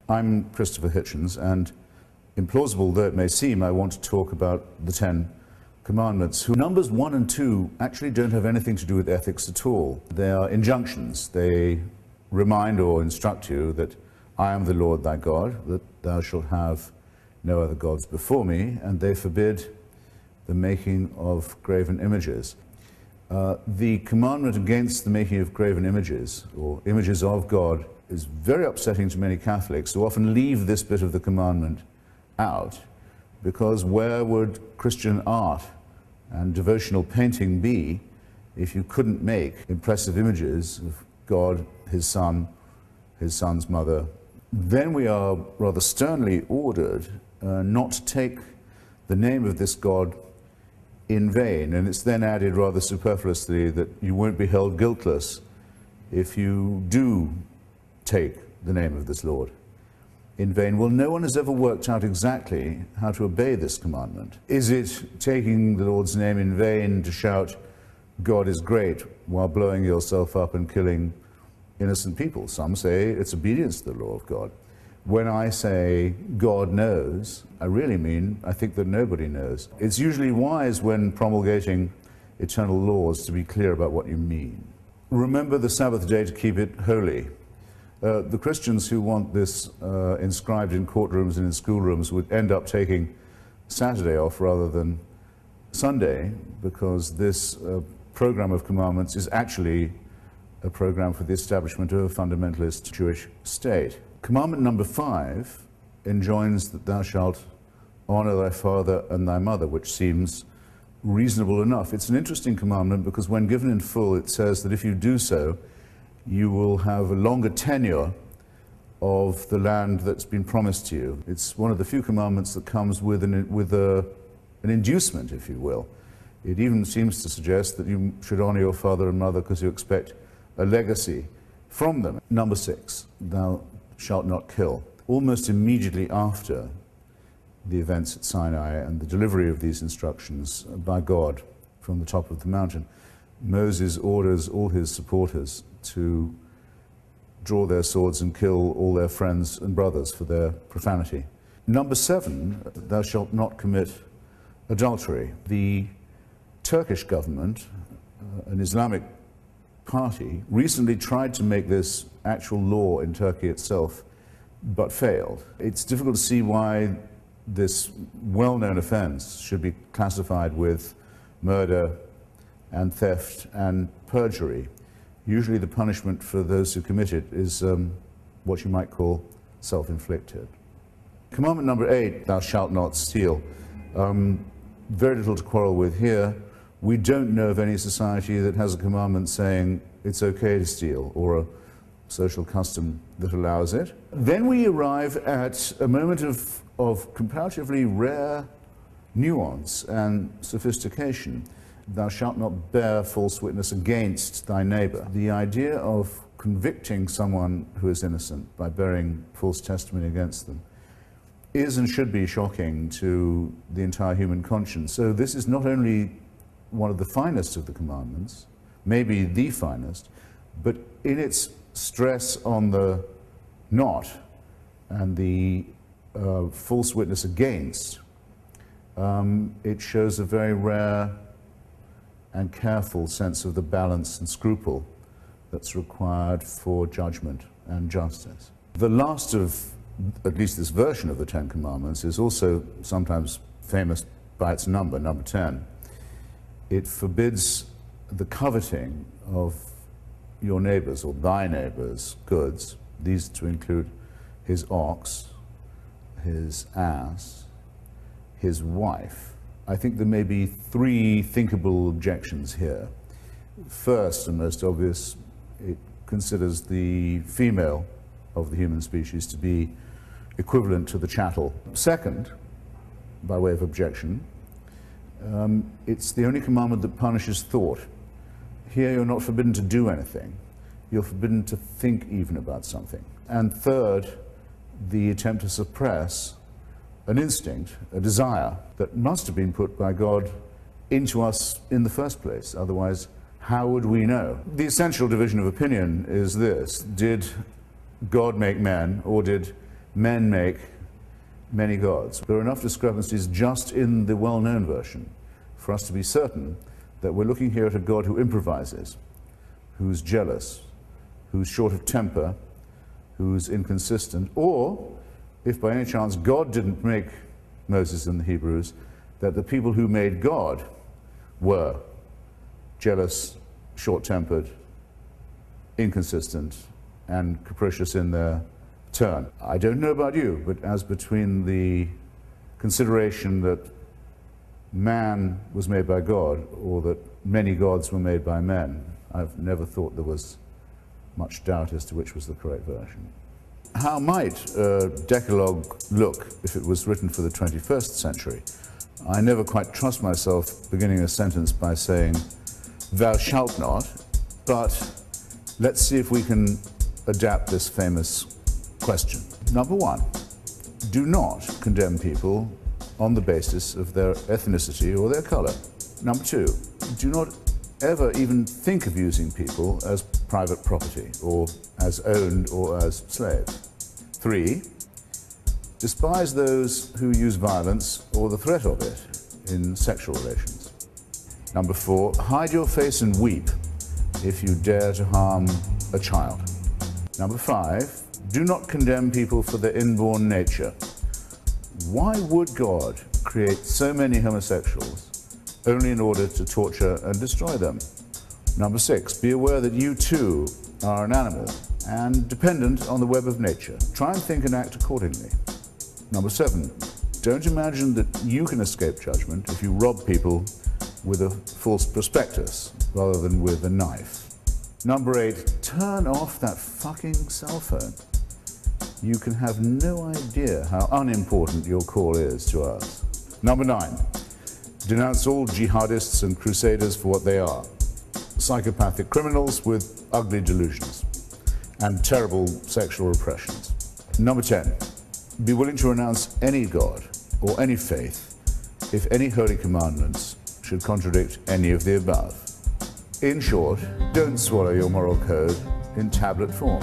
I'm Christopher Hitchens, and implausible though it may seem, I want to talk about the Ten Commandments. Numbers 1 and 2 actually don't have anything to do with ethics at all. They are injunctions. They remind or instruct you that I am the Lord thy God, that thou shalt have no other gods before me, and they forbid the making of graven images. The commandment against the making of graven images, or images of God, is very upsetting to many Catholics who often leave this bit of the commandment out, because where would Christian art and devotional painting be if you couldn't make impressive images of God, his son, his son's mother? Then we are rather sternly ordered not to take the name of this God in vain, and it's then added rather superfluously that you won't be held guiltless if you do take the name of this Lord in vain. Well, no one has ever worked out exactly how to obey this commandment. Is it taking the Lord's name in vain to shout, God is great, while blowing yourself up and killing innocent people? Some say it's obedience to the law of God. When I say God knows, I really mean I think that nobody knows. It's usually wise when promulgating eternal laws to be clear about what you mean. Remember the Sabbath day to keep it holy. The Christians who want this inscribed in courtrooms and in schoolrooms would end up taking Saturday off rather than Sunday, because this program of commandments is actually a program for the establishment of a fundamentalist Jewish state. Commandment number 5 enjoins that thou shalt honor thy father and thy mother, which seems reasonable enough. It's an interesting commandment because when given in full, it says that if you do so, you will have a longer tenure of the land that's been promised to you. It's one of the few commandments that comes with an inducement, if you will. It even seems to suggest that you should honor your father and mother because you expect a legacy from them. Number 6, thou shalt not kill. Almost immediately after the events at Sinai and the delivery of these instructions by God from the top of the mountain, Moses orders all his supporters to draw their swords and kill all their friends and brothers for their profanity. Number 7, thou shalt not commit adultery. The Turkish government, an Islamic party, recently tried to make this actual law in Turkey itself, but failed. It's difficult to see why this well-known offense should be classified with murder and theft and perjury. Usually the punishment for those who commit it is what you might call self-inflicted. Commandment number 8, thou shalt not steal. Very little to quarrel with here. We don't know of any society that has a commandment saying it's okay to steal, or a social custom that allows it. Then we arrive at a moment of comparatively rare nuance and sophistication. Thou shalt not bear false witness against thy neighbor. The idea of convicting someone who is innocent by bearing false testimony against them is and should be shocking to the entire human conscience. So this is not only one of the finest of the commandments, maybe the finest, but in its stress on the not and the false witness against, it shows a very rare and careful sense of the balance and scruple that's required for judgment and justice. The last of, at least this version of the Ten Commandments, is also sometimes famous by its number, number 10. It forbids the coveting of your neighbor's or thy neighbor's goods, these to include his ox, his ass, his wife. I think there may be 3 thinkable objections here. First, and most obvious, it considers the female of the human species to be equivalent to the chattel. Second, by way of objection, it's the only commandment that punishes thought. Here you're not forbidden to do anything. You're forbidden to think even about something. And third, the attempt to suppress an instinct, a desire that must have been put by God into us in the first place. Otherwise, how would we know? The essential division of opinion is this: did God make man, or did men make many gods. There are enough discrepancies just in the well-known version for us to be certain that we're looking here at a God who improvises, who's jealous, who's short of temper, who's inconsistent, or, if by any chance God didn't make Moses and the Hebrews, that the people who made God were jealous, short-tempered, inconsistent, and capricious in their turn. I don't know about you, but as between the consideration that man was made by God or that many gods were made by men, I've never thought there was much doubt as to which was the correct version. How might a Decalogue look if it was written for the 21st century? I never quite trust myself beginning a sentence by saying, "Thou shalt not," but let's see if we can adapt this famous question. Number one, do not condemn people on the basis of their ethnicity or their color. Number two, do not ever even think of using people as private property or as owned or as slaves. Three, despise those who use violence or the threat of it in sexual relations. Number four, hide your face and weep if you dare to harm a child. Number five, do not condemn people for their inborn nature. Why would God create so many homosexuals only in order to torture and destroy them? Number six, be aware that you too are an animal and dependent on the web of nature. Try and think and act accordingly. Number seven, don't imagine that you can escape judgment if you rob people with a false prospectus rather than with a knife. Number eight, turn off that fucking cell phone. You can have no idea how unimportant your call is to us. Number nine, denounce all jihadists and crusaders for what they are: psychopathic criminals with ugly delusions and terrible sexual repressions. Number 10, be willing to renounce any God or any faith if any holy commandments should contradict any of the above. In short, don't swallow your moral code in tablet form.